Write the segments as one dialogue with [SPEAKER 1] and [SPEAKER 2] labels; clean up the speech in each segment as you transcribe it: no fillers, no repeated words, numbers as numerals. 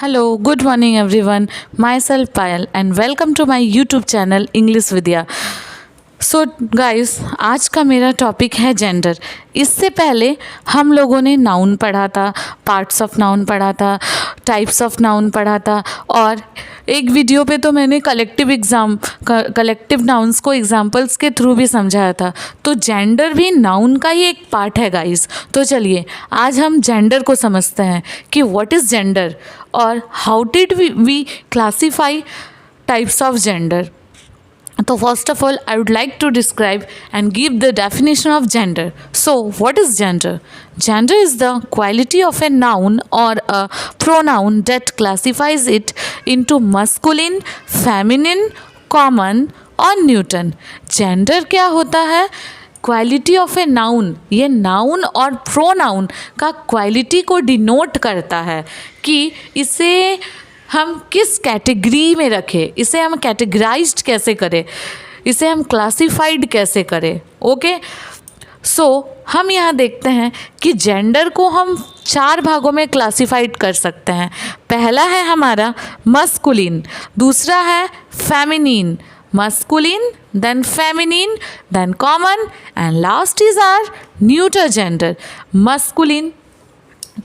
[SPEAKER 1] Hello, good morning everyone. Myself Payal and welcome to my YouTube channel English Vidya. So guys, आज का मेरा topic है gender. इससे पहले हम लोगों ने नाउन पढ़ा था, पार्ट्स ऑफ नाउन पढ़ा था, टाइप्स ऑफ नाउन पढ़ा था और एक वीडियो पे तो मैंने कलेक्टिव नाउन्स को एग्जांपल्स के थ्रू भी समझाया था। तो जेंडर भी नाउन का ही एक पार्ट है गाइस। तो चलिए आज हम जेंडर को समझते हैं कि व्हाट इज़ जेंडर और how did we classify types of gender. So first of all, I would like to describe and give the definition of gender. So what is gender? Gender is the quality of a noun or a pronoun that classifies it into masculine, feminine, common or neutral. Gender क्या होता है? Quality of a noun. ये noun और pronoun का quality को denote करता है कि इसे हम किस कैटेगरी में रखें, इसे हम कैटेगराइज्ड कैसे करें, इसे हम क्लासिफाइड कैसे करें। ओके, सो हम यहाँ देखते हैं कि जेंडर को हम 4 भागों में क्लासिफाइड कर सकते हैं। पहला है हमारा मस्कुलिन, दूसरा है feminine, masculine then feminine then common and last is our neuter gender masculine.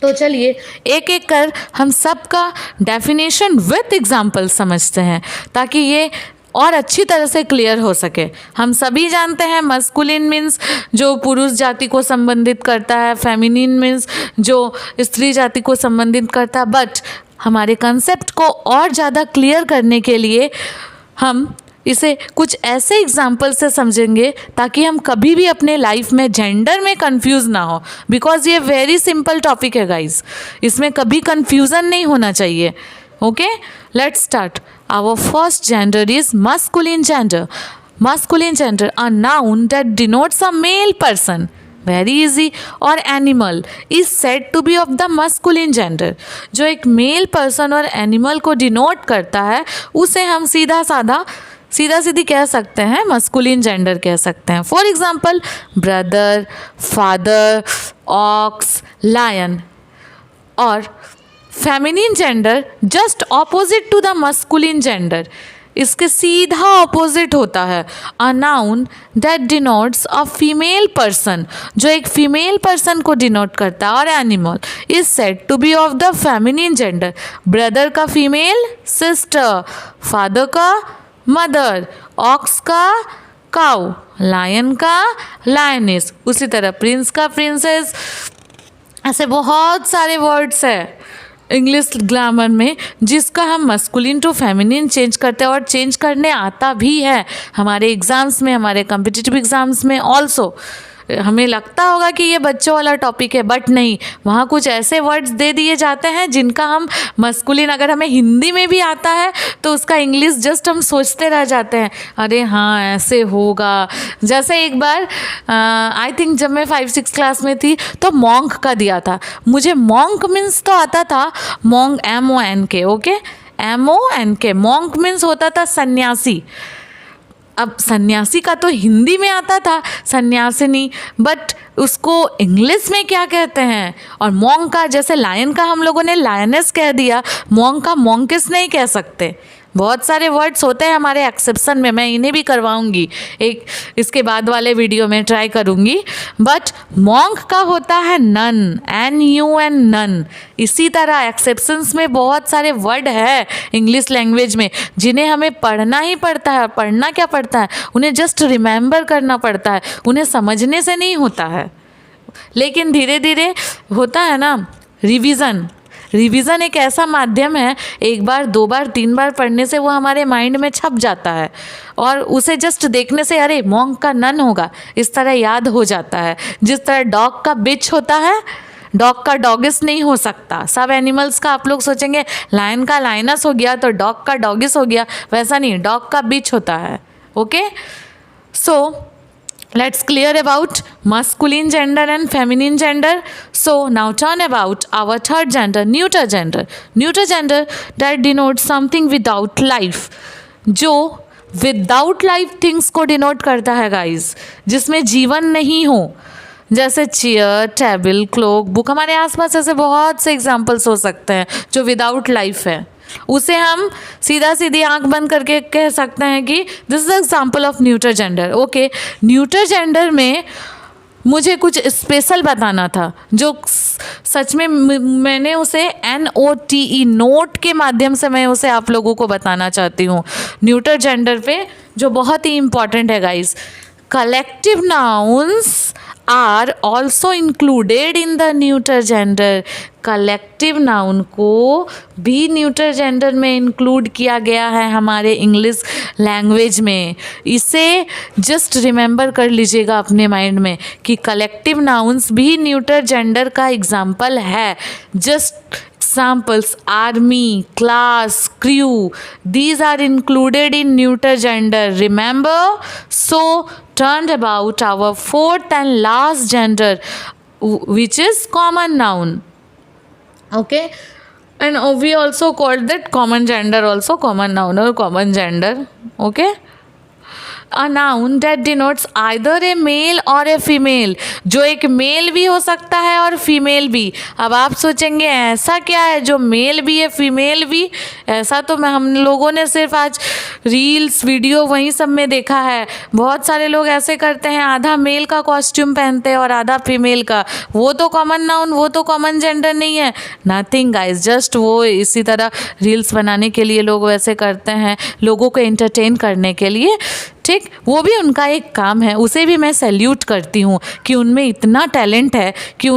[SPEAKER 1] तो चलिए एक एक कर हम सबका डेफिनेशन विथ एग्जाम्पल समझते हैं ताकि ये और अच्छी तरह से क्लियर हो सके। हम सभी जानते हैं मस्कुलिन मीन्स जो पुरुष जाति को संबंधित करता है, फेमिनिन मीन्स जो स्त्री जाति को संबंधित करता है। बट हमारे कंसेप्ट को और ज़्यादा क्लियर करने के लिए हम इसे कुछ ऐसे एग्जाम्पल से समझेंगे ताकि हम कभी भी अपने लाइफ में जेंडर में कंफ्यूज ना हो। बिकॉज ये वेरी सिंपल टॉपिक है गाइस, इसमें कभी कंफ्यूजन नहीं होना चाहिए। Okay, let's start. Our first gender is masculine gender. Masculine gender a noun that denotes a male person, very easy, or animal is said to be of the masculine gender. जो एक male person और animal को denote करता है उसे हम सीधा सीधी कह सकते हैं, मस्कुलिन जेंडर कह सकते हैं। For example brother, father, ox, lion. और feminine gender just opposite to the masculine gender, इसके सीधा ऑपोजिट होता है a noun that denotes a female person, जो एक फीमेल पर्सन को डिनोट करता है, or animal is said to be of the feminine gender. Brother का फीमेल सिस्टर, फादर का मदर, ऑक्स का काउ, लायन का लायनेस, उसी तरह प्रिंस का प्रिंसेस। ऐसे बहुत सारे वर्ड्स है इंग्लिश ग्रामर में जिसका हम मस्कुलिन टू फेमिनिन चेंज करते हैं और चेंज करने आता भी है हमारे एग्ज़ाम्स में, हमारे कम्पिटिटिव एग्ज़ाम्स में ऑल्सो। हमें लगता होगा कि ये बच्चों वाला टॉपिक है, बट नहीं, वहाँ कुछ ऐसे वर्ड्स दे दिए जाते हैं जिनका हम मस्कुलिन, अगर हमें हिंदी में भी आता है तो उसका इंग्लिश जस्ट हम सोचते रह जाते हैं, अरे हाँ ऐसे होगा। जैसे एक बार आई थिंक जब मैं 5-6 क्लास में थी तो मॉन्क का दिया था। मुझे मॉन्क मीन्स तो आता था, monk MONK, okay, MONK, monk means होता था सन्यासी। अब सन्यासी का तो हिंदी में आता था सन्यासिनी, बट उसको इंग्लिश में क्या कहते हैं। और मॉन्क का, जैसे लायन का हम लोगों ने लायनेस कह दिया, मॉन्क का मॉन्किस नहीं कह सकते। बहुत सारे वर्ड्स होते हैं हमारे एक्सेप्शन में, मैं इन्हें भी करवाऊंगी, एक इसके बाद वाले वीडियो में ट्राई करूंगी। बट मॉन्क का होता है नन, NUN, नन। इसी तरह एक्सेप्शंस में बहुत सारे वर्ड है इंग्लिश लैंग्वेज में जिन्हें हमें पढ़ना ही पड़ता है। पढ़ना क्या पड़ता है, उन्हें जस्ट रिमेंबर करना पड़ता है, उन्हें समझने से नहीं होता है। लेकिन धीरे धीरे होता है ना रिवीजन। रिवीजन एक ऐसा माध्यम है, एक बार 2 बार 3 बार पढ़ने से वो हमारे माइंड में छप जाता है और उसे जस्ट देखने से अरे मॉन्क का नन होगा, इस तरह याद हो जाता है। जिस तरह डॉग का बिच होता है, डॉग का डॉगिस नहीं हो सकता। सब एनिमल्स का आप लोग सोचेंगे लायन का लाइनस हो गया तो डॉग का डॉगिस हो गया, वैसा नहीं, डॉग का बिच होता है। Okay, so let's clear about masculine gender and feminine gender. So now turn about our third gender, neuter gender. Neuter gender that denotes something without life, जो without life things को denote करता है guys, जिसमें जीवन नहीं हो, जैसे chair, table, cloak, book. हमारे आसपास ऐसे बहुत से एग्जाम्पल्स हो सकते हैं जो विदाउट लाइफ है। उसे हम सीधा सीधी आंख बंद करके कह सकते हैं कि this is example of neuter gender. Okay, neuter gender में मुझे कुछ स्पेशल बताना था जो सच में मैंने उसे NOTE नोट के माध्यम से मैं उसे आप लोगों को बताना चाहती हूँ न्यूटर जेंडर पे, जो बहुत ही इम्पॉर्टेंट है guys. Collective nouns are also included in the neuter gender. Collective noun को भी न्यूटर जेंडर में इंक्लूड किया गया है हमारे इंग्लिश लैंग्वेज में। इसे जस्ट रिमेंबर कर लीजिएगा अपने माइंड में कि कलेक्टिव नाउन्स भी न्यूटर जेंडर का एग्जाम्पल है। Just examples: army, class, crew, these are included in neuter gender, remember? So turn about our fourth and last gender, which is common noun. Okay, and we also called that common gender also, common noun or common gender. Okay, a noun that denotes either a male or a female, जो एक mail भी हो सकता है और female भी। अब आप सोचेंगे ऐसा क्या है जो मेल भी है फीमेल भी? ऐसा तो हम लोगों ने सिर्फ आज रील्स वीडियो वहीं सब में देखा है। बहुत सारे लोग ऐसे करते हैं, आधा मेल का कॉस्ट्यूम पहनते हैं और आधा फीमेल का। वो तो कॉमन नाउन, वो तो कॉमन जेंडर नहीं है। नथिंग गाइज, जस्ट वो इसी तरह रील्स बनाने के लिए लोग वैसे करते हैं, लोगों को एंटरटेन करने के लिए। ठीक, वो भी उनका एक काम है, उसे भी मैं सैल्यूट करती हूँ कि उनमें इतना टैलेंट है कि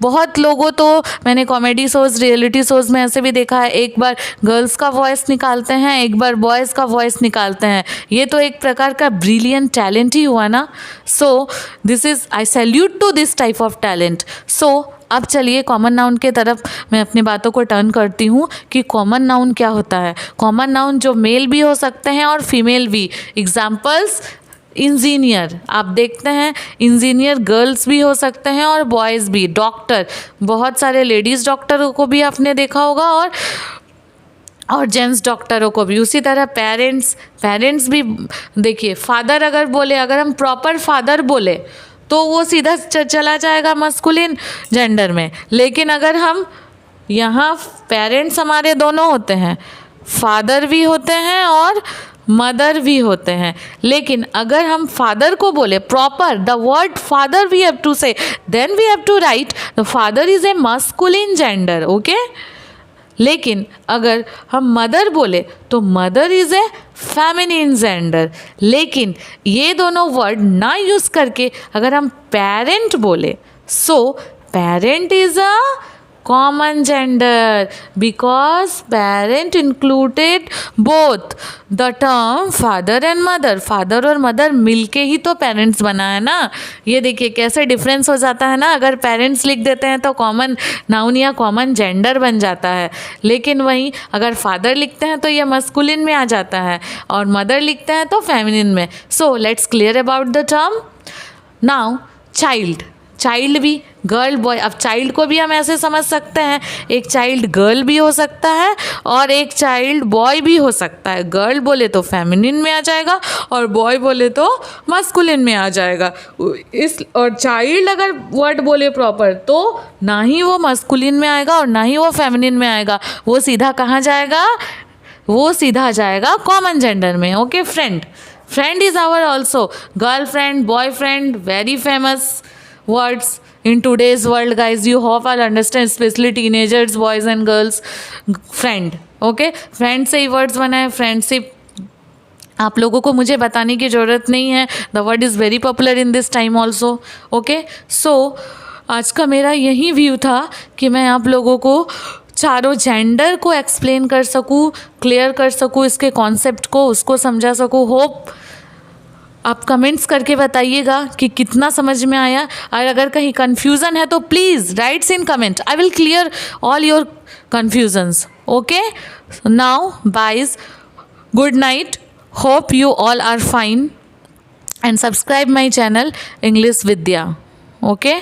[SPEAKER 1] बहुत लोगों तो मैंने कॉमेडी शोज़, रियलिटी शोज़ में ऐसे भी देखा है, एक बार गर्ल्स का वॉइस निकालते हैं, एक बार बॉयज़ का वॉइस निकालते हैं। ये तो एक प्रकार का ब्रिलियंट टैलेंट ही हुआ ना। So this is, I salute to this type of talent. So अब चलिए कॉमन नाउन के तरफ मैं अपनी बातों को टर्न करती हूँ कि कॉमन नाउन क्या होता है। कॉमन नाउन जो मेल भी हो सकते हैं और फीमेल भी। एग्जाम्पल्स: इंजीनियर, आप देखते हैं इंजीनियर गर्ल्स भी हो सकते हैं और बॉयज़ भी। डॉक्टर, बहुत सारे लेडीज़ डॉक्टरों को भी आपने देखा होगा और जेंट्स डॉक्टरों को भी। उसी तरह पेरेंट्स भी देखिए। फादर अगर बोले, अगर हम प्रॉपर फादर बोले तो वो सीधा चला जाएगा मस्कुलिन जेंडर में। लेकिन अगर हम यहाँ पेरेंट्स हमारे दोनों होते हैं, फादर भी होते हैं और मदर भी होते हैं। लेकिन अगर हम फादर को बोले proper, the word father we have to say, then we have to write the father is a masculine gender. Okay, लेकिन अगर हम मदर बोले तो mother is a feminine gender. लेकिन ये दोनों वर्ड ना यूज़ करके अगर हम पेरेंट बोले, so parent is a common gender because parent included both the term father and mother। father और mother मिलके ही तो parents बना है ना। ये देखिए कैसे डिफरेंस हो जाता है ना। अगर parents लिख देते हैं तो कॉमन नाउन या कॉमन जेंडर बन जाता है, लेकिन वहीं अगर फादर लिखते हैं तो ये मस्कुलिन में आ जाता है और मदर लिखते हैं तो फेमिनिन में। So let's clear about the term. Now child भी, गर्ल बॉय। अब चाइल्ड को भी हम ऐसे समझ सकते हैं, एक चाइल्ड गर्ल भी हो सकता है और एक चाइल्ड बॉय भी हो सकता है। गर्ल बोले तो फेमिनिन में आ जाएगा और बॉय बोले तो मस्कुलिन में आ जाएगा। और चाइल्ड अगर वर्ड बोले प्रॉपर तो ना ही वो मस्कुलिन में आएगा और ना ही वो फेमिनिन में आएगा। वो सीधा कहाँ जाएगा? वो सीधा जाएगा कॉमन जेंडर में। Okay, friend is our also girlfriend, boyfriend, very famous words in today's world guys, you hope I'll understand, especially teenagers, boys and girls। friend, okay, friend से ही words बना है। फ्रेंडशिप आप लोगों को मुझे बताने की ज़रूरत नहीं है, the word is very popular in this time also। okay, so आज का मेरा यही व्यू था कि मैं आप लोगों को चारों जेंडर को एक्सप्लेन कर सकूँ, क्लियर कर सकूँ, इसके कॉन्सेप्ट को, उसको समझा सकूँ। होप आप कमेंट्स करके बताइएगा कि कितना समझ में आया, और अगर कहीं कन्फ्यूज़न है तो please writes in comment, I will clear all your confusions. Okay, now byes, good night, hope you all are fine and subscribe my channel English Vidya. Okay.